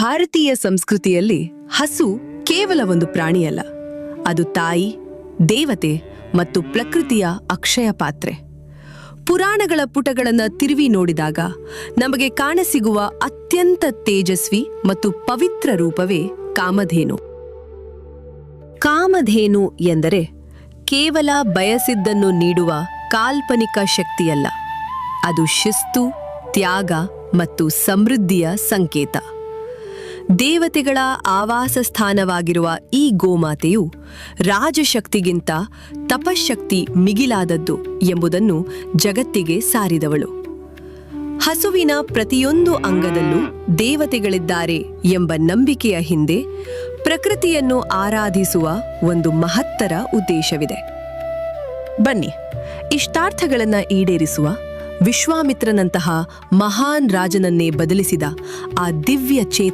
ಭಾರತೀಯ ಸಂಸ್ಕೃತಿಯಲ್ಲಿ ಹಸು ಕೇವಲ ಒಂದು ಪ್ರಾಣಿಯಲ್ಲ, ಅದು ತಾಯಿ, ದೇವತೆ ಮತ್ತು ಪ್ರಕೃತಿಯ ಅಕ್ಷಯ ಪಾತ್ರೆ. ಪುರಾಣಗಳ ಪುಟಗಳನ್ನು ತಿರುವಿ ನೋಡಿದಾಗ ನಮಗೆ ಕಾಣಸಿಗುವ ಅತ್ಯಂತ ತೇಜಸ್ವಿ ಮತ್ತು ಪವಿತ್ರ ರೂಪವೇ ಕಾಮಧೇನು. ಕಾಮಧೇನು ಎಂದರೆ ಕೇವಲ ಬಯಸಿದ್ದನ್ನು ನೀಡುವ ಕಾಲ್ಪನಿಕ ಶಕ್ತಿಯಲ್ಲ, ಅದು ಶಿಸ್ತು, ತ್ಯಾಗ ಮತ್ತು ಸಮೃದ್ಧಿಯ ಸಂಕೇತ. ದೇವತೆಗಳ ಆವಾಸ ಸ್ಥಾನವಾಗಿರುವ ಈ ಗೋಮಾತೆಯು ರಾಜಶಕ್ತಿಗಿಂತ ತಪಶಕ್ತಿ ಮಿಗಿಲಾದದ್ದು ಎಂಬುದನ್ನು ಜಗತ್ತಿಗೆ ಸಾರಿದವಳು. ಹಸುವಿನ ಪ್ರತಿಯೊಂದು ಅಂಗದಲ್ಲೂ ದೇವತೆಗಳಿದ್ದಾರೆ ಎಂಬ ನಂಬಿಕೆಯ ಹಿಂದೆ ಪ್ರಕೃತಿಯನ್ನು ಆರಾಧಿಸುವ ಒಂದು ಮಹತ್ತರ ಉದ್ದೇಶವಿದೆ. ಬನ್ನಿ, ಇಷ್ಟಾರ್ಥಗಳನ್ನು ಈಡೇರಿಸುವ ವಿಶ್ವಾಮಿತ್ರನಂತಹ ಮಹಾನ್ ರಾಜನನ್ನೇ ಬದಲಿಸಿದ ಆ ದಿವ್ಯ ಚೇತನ